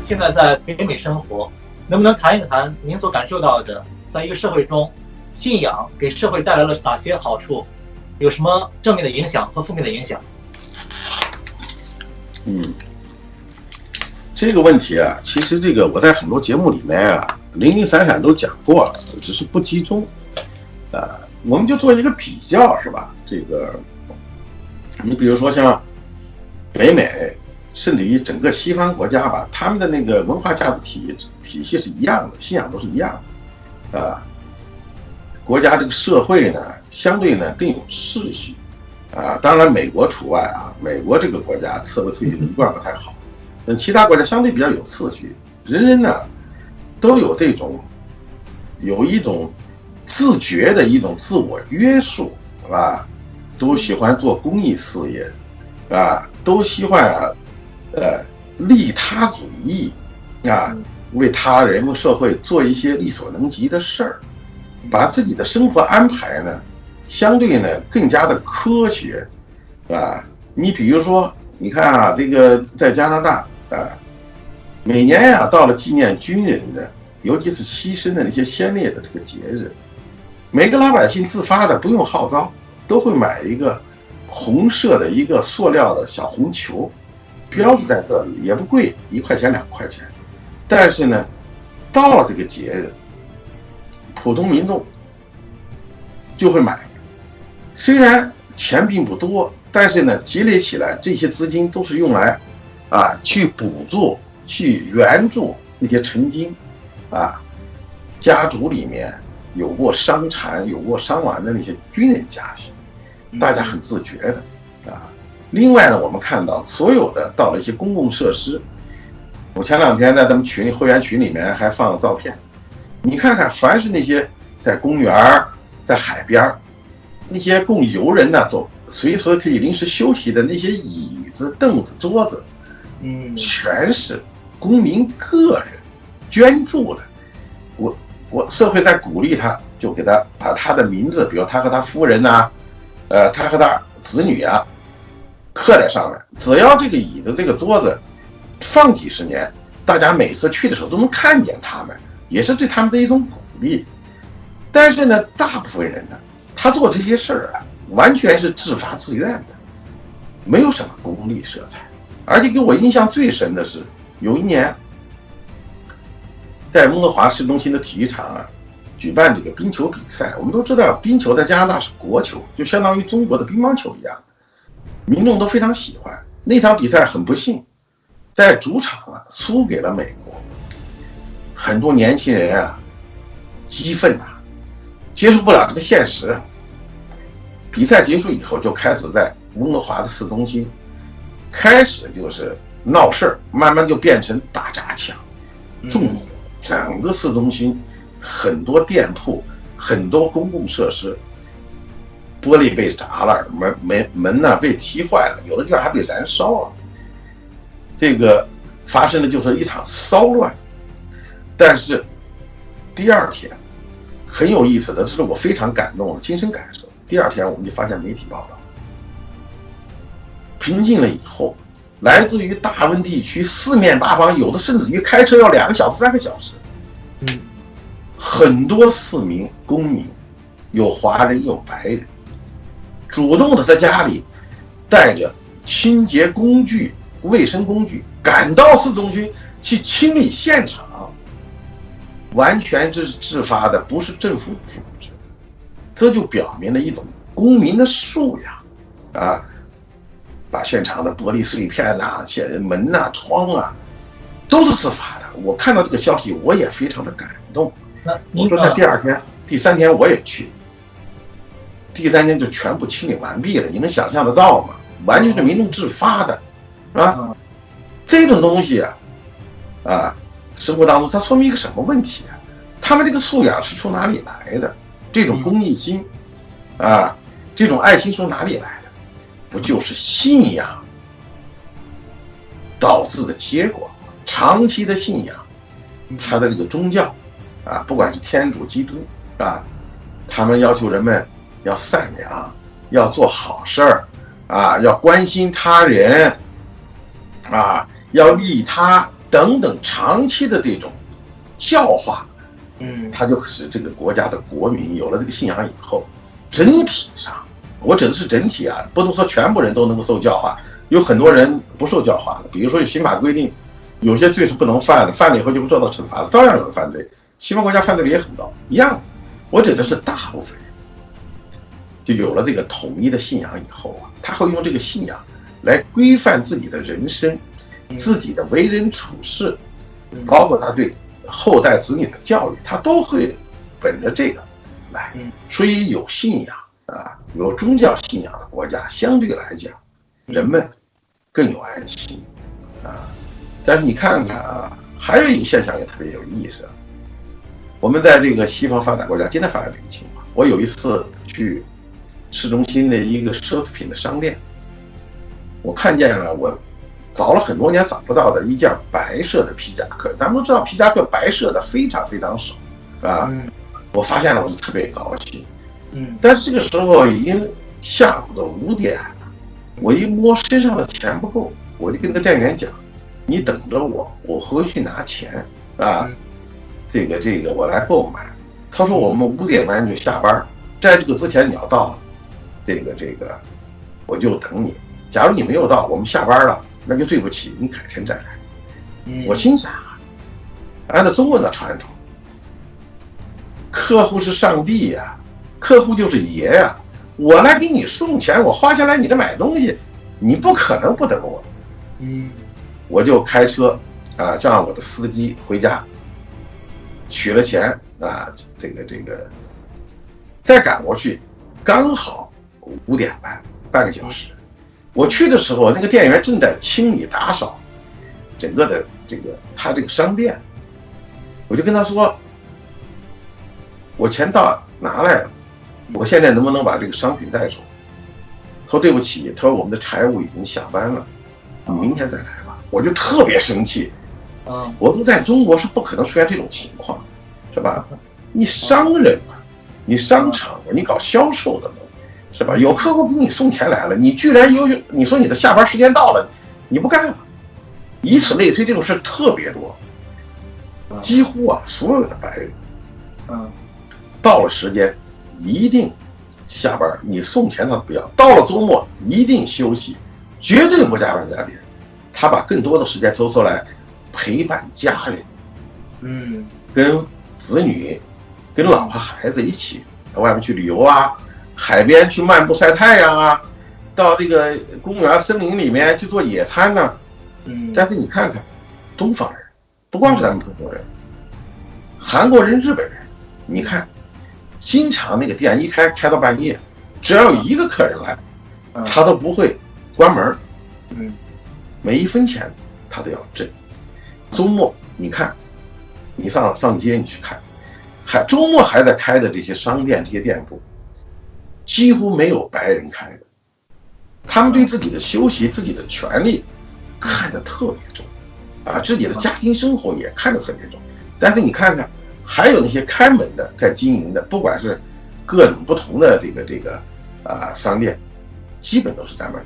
现在在北美生活，能不能谈一谈您所感受到的，在一个社会中，信仰给社会带来了哪些好处？有什么正面的影响和负面的影响？这个问题啊，其实这个我在很多节目里面啊，零零散散都讲过了，只是不集中。我们就做一个比较，是吧？这个，你比如说像北美，甚至于整个西方国家吧，他们的那个文化价值体系是一样的，信仰都是一样的，国家这个社会呢，相对呢更有秩序，当然美国除外啊，美国这个国家社会秩序一贯不太好。其他国家相对比较有秩序，人人呢都有有一种自觉的一种自我约束，都喜欢做公益事业，都喜欢利他主义，为他人为社会做一些力所能及的事儿，把自己的生活安排呢相对呢更加的科学，你比如说你看这个在加拿大每年到了纪念军人的，尤其是牺牲的那些先烈的这个节日，每个老百姓自发的不用号召，都会买一个红色的一个塑料的小红球，标志在这里，也不贵，1块钱2块钱。但是呢，到了这个节日，普通民众就会买，虽然钱并不多，但是呢，积累起来这些资金都是用来去补助、去援助那些曾经家族里面有过伤残、有过伤亡的那些军人家庭，大家很自觉的另外呢，我们看到所有的到了一些公共设施，我前2天在咱们群里会员群里面还放了照片，你看看，凡是那些在公园、在海边那些供游人呢走，随时可以临时休息的那些椅子、凳子、桌子，全是公民个人捐助的。我社会在鼓励他，就给他把他的名字，比如他和他夫人他和他子女刻在上面。只要这个椅子、这个桌子放几十年，大家每次去的时候都能看见他们，也是对他们的一种鼓励。但是呢，大部分人呢，他做这些事儿完全是自发自愿的，没有什么功利色彩。而且给我印象最深的是，有一年在温哥华市中心的体育场举办这个冰球比赛。我们都知道冰球在加拿大是国球，就相当于中国的乒乓球一样，民众都非常喜欢。那场比赛很不幸，在主场输给了美国。很多年轻人激愤接受不了这个现实。比赛结束以后，就开始在温哥华的市中心开始就是闹事儿，慢慢就变成打砸抢、纵火。整个市中心很多店铺、很多公共设施玻璃被砸了，门被踢坏了，有的地方还被燃烧了。这个发生的就是一场骚乱。但是第2天很有意思的，这是我非常感动的亲身感受。第2天我们就发现媒体报道，平静了以后，来自于大温地区四面八方，有的甚至于开车要2个小时、3个小时。很多市民公民，有华人有白人，主动的在家里带着清洁工具、卫生工具赶到市中心去清理现场，完全是自发的，不是政府组织。这就表明了一种公民的素养把现场的玻璃碎片门窗都是自发的。我看到这个消息，我也非常的感动。我说那第2天、第3天我也去，第3天就全部清理完毕了。你能想象得到吗？完全是民众自发的，这种东西生活当中它说明一个什么问题他们这个素养是从哪里来的？这种公益心这种爱心从哪里来的？不就是信仰导致的结果？长期的信仰，他的这个宗教不管是天主、基督他们要求人们要善良，要做好事儿要关心他人要利他等等长期的这种教化，它就使这个国家的国民有了这个信仰以后，整体上，我指的是整体啊，不能说全部人都能够受教化，有很多人不受教化的，比如说有刑法规定，有些罪是不能犯的，犯了以后就会受到惩罚的，照样有人犯罪。西方国家犯罪率也很高，一样子。我指的是大部分人，就有了这个统一的信仰以后啊，他会用这个信仰来规范自己的人生，自己的为人处事，包括他对后代子女的教育，他都会本着这个来。所以有信仰啊，有宗教信仰的国家，相对来讲，人们更有安心啊。但是你看看啊，还有一个现象也特别有意思。我们在这个西方发达国家经常发生这个情况。我有一次去市中心的一个奢侈品的商店，我看见了我找了很多年找不到的一件白色的皮夹克。咱们都知道皮夹克白色的非常非常少，啊，我发现了我就特别高兴。但是这个时候已经下午的5点了，我一摸身上的钱不够，我就跟那店员讲：“你等着我，我回去拿钱啊。”这个我来购买。他说我们5点半就下班，在这个之前你要到，这个我就等你。假如你没有到，我们下班了，那就对不起，你改天再来。我心想，按照中国的传统，客户是上帝呀，客户就是爷呀，我来给你送钱，我花钱来你这买东西，你不可能不等我。我就开车啊，让我的司机回家。取了钱啊，这个再赶过去，刚好5点半，半个小时。我去的时候，那个店员正在清理打扫整个的他这个商店。我就跟他说，我钱拿来了，我现在能不能把这个商品带走？他说对不起，他说我们的财务已经下班了，你明天再来吧。我就特别生气。我说在中国是不可能出现这种情况，是吧？你商人嘛，你商场嘛，你搞销售的嘛，是吧？有客户给你送钱来了，你居然你说你的下班时间到了，你不干了，以此类推，这种事特别多，几乎啊所有的白人，到了时间一定下班，你送钱他不要，到了周末一定休息，绝对不加班加点，他把更多的时间抽出来陪伴家人，跟子女、跟老婆孩子一起到外面去旅游啊，海边去漫步晒太阳啊，到这个公园森林里面去做野餐啊。但是你看看东方人，不光是咱们中国人，韩国人、日本人，你看经常那个店一开到半夜，只要有一个客人来，他都不会关门，每一分钱他都要挣。周末你看，你上街你去看，周末还在开的这些商店、这些店铺，几乎没有白人开的。他们对自己的休息、自己的权利看得特别重，啊，自己的家庭生活也看得特别重。但是你看看，还有那些开门的在经营的，不管是各种不同的商店，基本都是咱们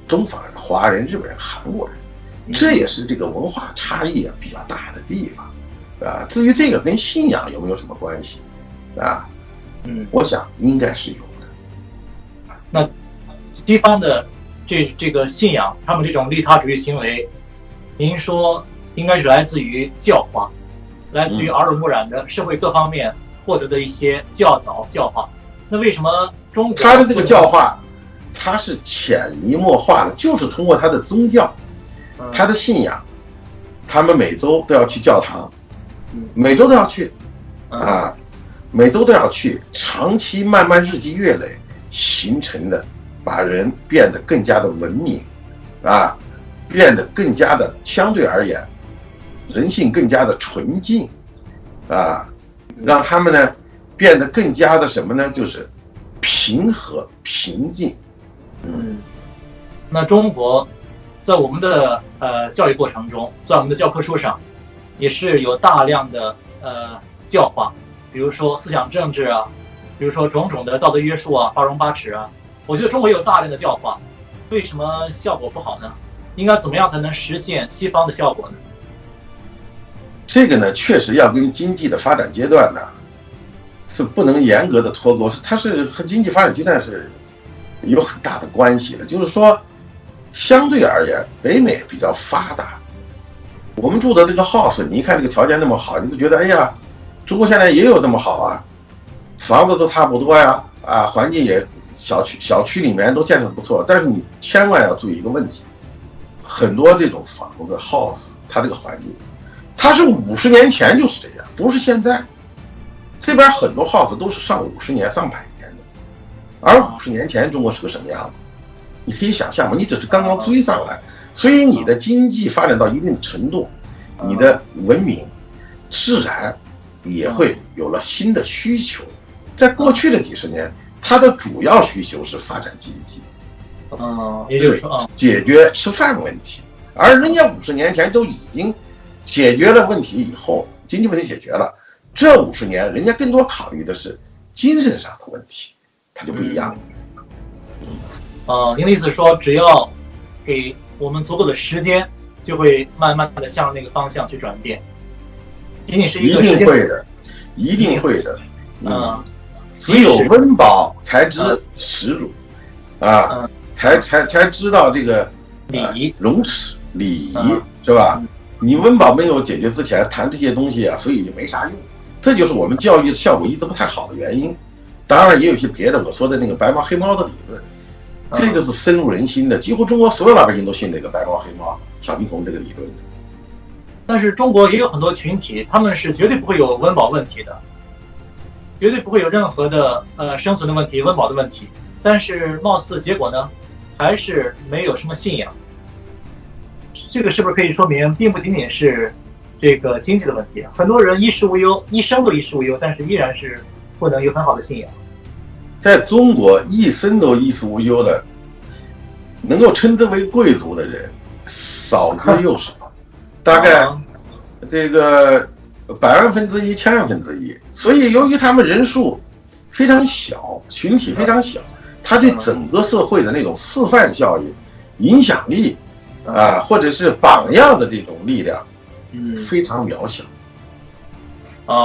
东方人、华人、日本人、韩国人。这也是这个文化差异比较大的地方，啊，至于这个跟信仰有没有什么关系，啊，我想应该是有的。那西方的这个信仰，他们这种利他主义行为，您说应该是来自于教化，来自于耳濡目染的社会各方面获得的一些教导教化。那为什么中国他的这个教化，他是潜移默化的，就是通过他的宗教。他的信仰，他们每周都要去教堂，每周都要去，啊，每周都要去，长期慢慢日积月累形成的，把人变得更加的文明，啊，变得更加的相对而言，人性更加的纯净，啊，让他们呢变得更加的什么呢？就是平和平静。那中国在我们的教育过程中，在我们的教科书上，也是有大量的教化，比如说思想政治啊，比如说种种的道德约束啊、八荣八耻啊。我觉得中国也有大量的教化，为什么效果不好呢？应该怎么样才能实现西方的效果呢？这个呢，确实要跟经济的发展阶段呢是不能严格的脱钩，它是和经济发展阶段是有很大的关系的。就是说，相对而言，北美比较发达。我们住的这个 house， 你一看这个条件那么好，你就觉得哎呀，中国现在也有这么好啊，房子都差不多呀，啊，环境也小区里面都建设不错。但是你千万要注意一个问题，很多这种房子 house， 它这个环境，它是50年前就是这样，不是现在。这边很多 house 都是上50年、上100年的，而50年前中国是个什么样子？你可以想象吗？你只是刚刚追上来。所以你的经济发展到一定的程度，你的文明自然也会有了新的需求。在过去的几十年，它的主要需求是发展经济，也就是说解决吃饭问题。而人家50年前都已经解决了问题以后，经济问题解决了，这50年人家更多考虑的是精神上的问题，它就不一样了。您的意思说，只要给我们足够的时间，就会慢慢的向那个方向去转变。仅仅是一个时间，一定会的，一定会的。只有温饱才知耻辱，才知道这个礼仪、容耻、礼仪，是吧？你温饱没有解决之前谈这些东西啊，所以就没啥用。这就是我们教育的效果一直不太好的原因。当然也有一些别的，我说的那个白猫黑猫的理论。这个是深入人心的，几乎中国所有老百姓都信这个白猫黑猫小蜜蜂这个理论。但是中国也有很多群体，他们是绝对不会有温饱问题的，绝对不会有任何的生存的问题、温饱的问题。但是貌似结果呢，还是没有什么信仰。这个是不是可以说明，并不仅仅是这个经济的问题？很多人衣食无忧，一生都衣食无忧，但是依然是不能有很好的信仰。在中国，一生都衣食无忧的，能够称之为贵族的人少之又少，大概这个100万分之一、1000万分之一。所以，由于他们人数非常小，群体非常小，他对整个社会的那种示范效应、影响力或者是榜样的这种力量，非常渺小。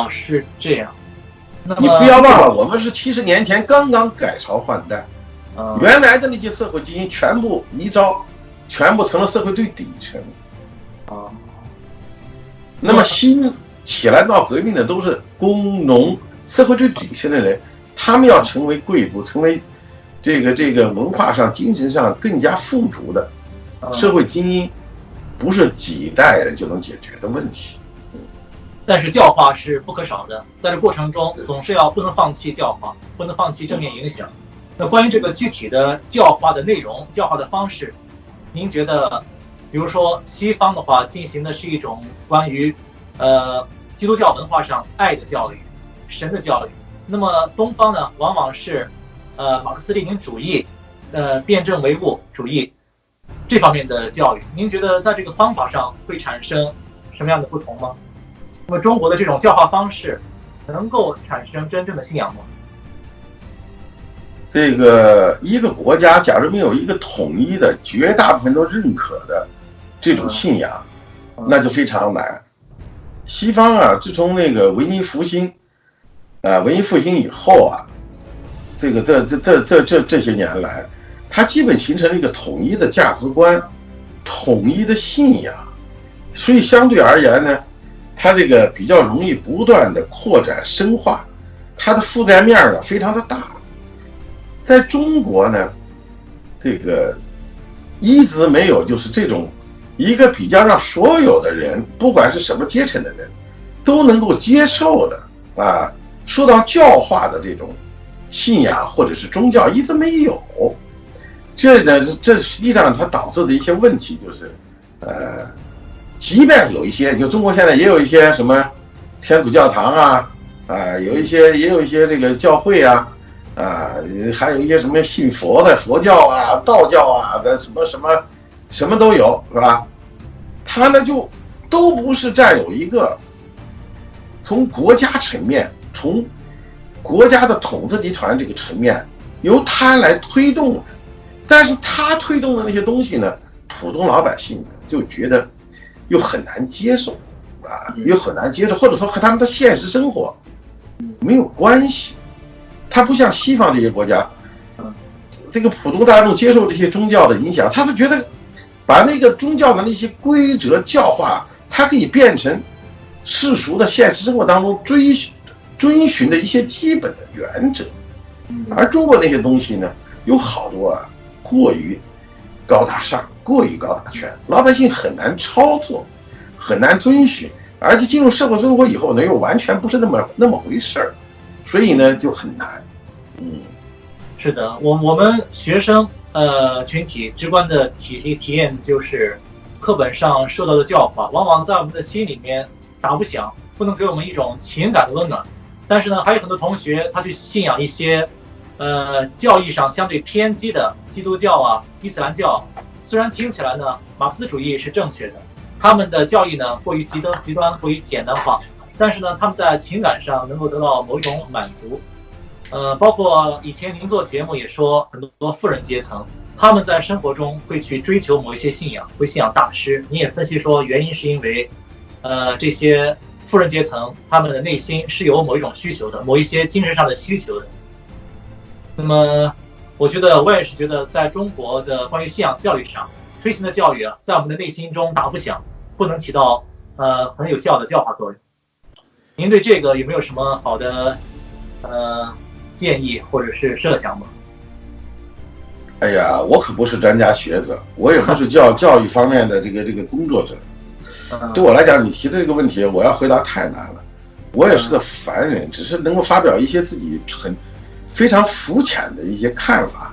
是这样。你不要忘了，我们是70年前刚刚改朝换代，原来的那些社会精英全部一招，全部成了社会最底层。那么新起来闹革命的都是工农，社会最底层的人，他们要成为贵族，成为这个文化上、精神上更加富足的社会精英，不是几代人就能解决的问题。但是教化是不可少的，在这过程中总是不能放弃教化，不能放弃正面影响。那关于这个具体的教化的内容、教化的方式，您觉得，比如说西方的话进行的是一种关于基督教文化上爱的教育、神的教育，那么东方呢，往往是马克思列宁主义、辩证唯物主义这方面的教育。您觉得在这个方法上会产生什么样的不同吗？那么中国的这种教化方式能够产生真正的信仰吗？这个一个国家假如没有一个统一的、绝大部分都认可的这种信仰，那就非常难。西方自从那个文艺复兴以后这些年来，它基本形成了一个统一的价值观、统一的信仰，所以相对而言呢，它这个比较容易不断的扩展深化，它的覆盖面呢非常的大。在中国呢，这个一直没有就是这种一个比较让所有的人，不管是什么阶层的人，都能够接受的受到教化的这种信仰或者是宗教，一直没有。这实际上它导致的一些问题就是，即便有一些，就中国现在也有一些什么天主教堂也有一些这个教会还有一些什么信佛的佛教道教的什么都有，是吧？他呢就都不是占有一个从国家层面、从国家的统治集团这个层面由他来推动的，但是他推动的那些东西呢，普通老百姓就觉得又很难接受，又很难接受，或者说和他们的现实生活没有关系。它不像西方这些国家，这个普通大众接受这些宗教的影响，他是觉得把那个宗教的那些规则教化，它可以变成世俗的现实生活当中遵循的一些基本的原则。而中国那些东西呢，有好多过于高大上，过于高大全，老百姓很难操作，很难遵循，而且进入社会生活以后呢，又完全不是那么回事儿，所以呢就很难。是的，我们学生群体直观的体验就是课本上受到的教化，往往在我们的心里面打不响，不能给我们一种情感的温暖。但是呢，还有很多同学他去信仰一些教义上相对偏激的基督教伊斯兰教，虽然听起来呢马克思主义是正确的，他们的教义呢过于极端，过于简单化，但是呢他们在情感上能够得到某一种满足。包括以前您做节目也说，很多富人阶层他们在生活中会去追求某一些信仰，会信仰大师。你也分析说原因是因为这些富人阶层他们的内心是有某一种需求的，某一些精神上的需求的。那么我也是觉得在中国的关于信仰教育上推行的教育在我们的内心中打不响，不能起到很有效的教化作用。您对这个有没有什么好的建议或者是设想吗？哎呀，我可不是专家学者，我也不是教育方面的这个工作者。对我来讲，你提的这个问题，我要回答太难了。我也是个凡人，只是能够发表一些自己非常肤浅的一些看法，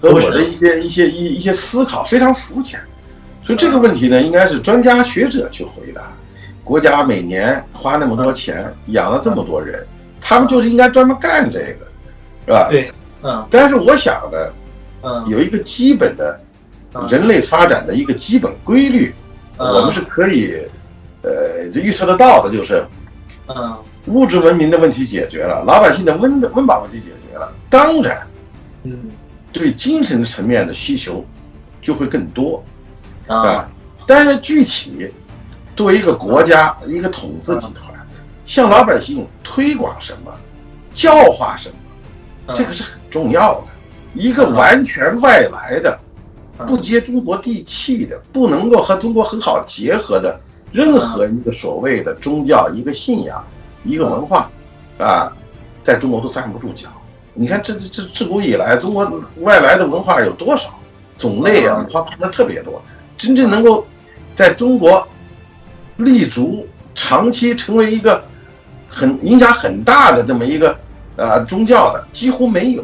和我的一些思考非常肤浅。所以这个问题呢，应该是专家学者去回答。国家每年花那么多钱养了这么多人，他们就是应该专门干这个，是吧？对，但是我想呢，有一个基本的人类发展的一个基本规律，我们是可以预测得到的，就是物质文明的问题解决了，老百姓的温饱问题解决了，当然对精神层面的需求就会更多但是具体作为一个国家一个统治集团向老百姓推广什么教化什么，这个是很重要的。一个完全外来的不接中国地气的，不能够和中国很好结合的任何一个所谓的宗教一个信仰一个文化在中国都站不住脚。你看这自古以来中国外来的文化有多少种类文化的特别多，真正能够在中国立足长期成为一个影响很大的这么一个宗教的几乎没有。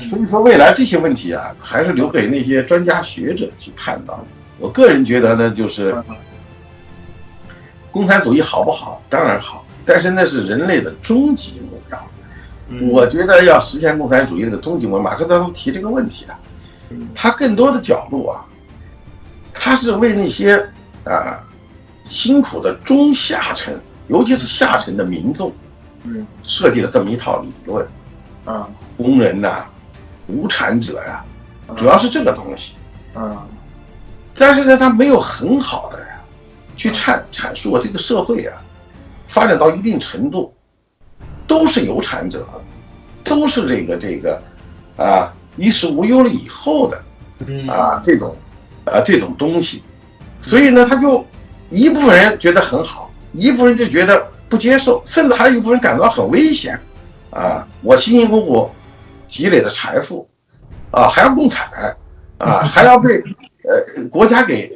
所以说未来这些问题还是留给那些专家学者去判断。我个人觉得呢，就是共产主义好不好？当然好，但是那是人类的终极目标。我觉得要实现共产主义的终极目标，马克思当初提这个问题他更多的角度他是为那些辛苦的中下层，尤其是下层的民众设计了这么一套理论工人无产者主要是这个东西但是呢他没有很好的去阐述这个社会发展到一定程度都是有产者，都是这个衣食无忧了以后的这种东西。所以呢他就一部分人觉得很好，一部分人就觉得不接受，甚至还有一部分人感到很危险我辛辛苦苦积累的财富还要共产还要被国家给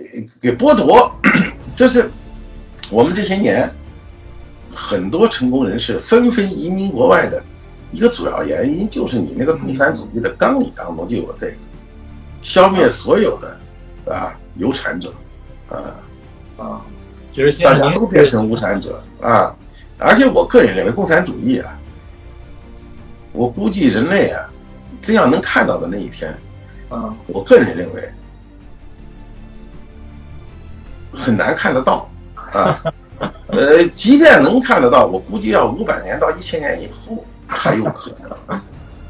剥夺。这是我们这些年很多成功人士纷纷移民国外的一个主要原因，就是你那个共产主义的纲领当中就有这个消灭所有的有产者就是大家都变成无产者而且我个人认为共产主义我估计人类这样能看到的那一天我个人认为很难看得到即便能看得到，我估计要500年到1000年以后才有可能，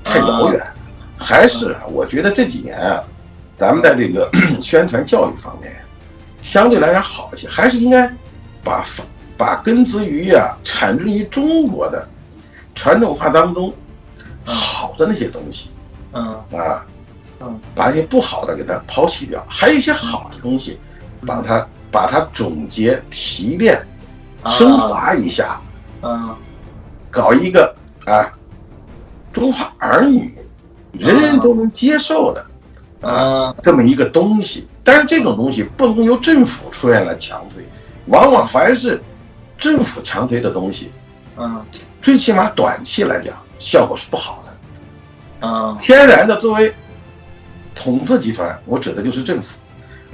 太遥远。还是我觉得这几年咱们在这个宣传教育方面相对来讲好一些，还是应该把根植于产自于中国的传统文化当中好的那些东西，把一些不好的给它抛弃掉，还有一些好的东西，把它总结提炼升华一下，搞一个中华儿女人人都能接受的这么一个东西。但是这种东西不能由政府出现来强推，往往凡是政府强推的东西，最起码短期来讲效果是不好的。天然的作为统治集团，我指的就是政府，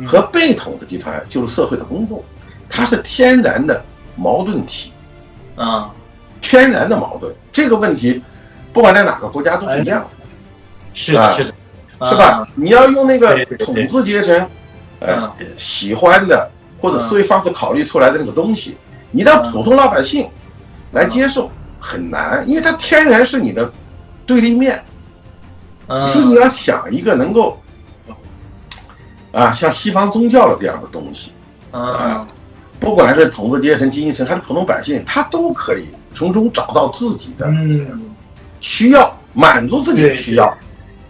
和被统治集团就是社会的公众，它是天然的矛盾体，天然的矛盾。这个问题不管在哪个国家都是一样的，是的，是的，是吧？你要用那个统治阶层喜欢的或者思维方式考虑出来的那个东西，你让普通老百姓来接受很难，因为它天然是你的对立面。所以你要想一个能够像西方宗教的这样的东西，不管是统治阶层、经济层还是普通百姓，他都可以从中找到自己的需要，满足自己的需要，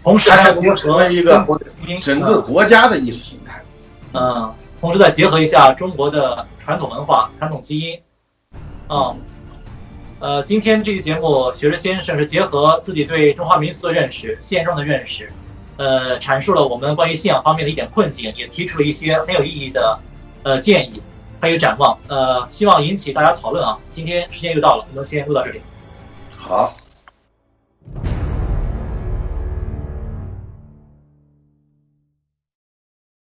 同时还能成为一个整个国家的意识形态。同时再结合一下中国的传统文化、传统基因。今天这期节目，学士先生是结合自己对中华民俗的认识、现状的认识，阐述了我们关于信仰方面的一点困境，也提出了一些很有意义的建议，还有展望。希望引起大家讨论啊。今天时间又到了，我们先录到这里。好。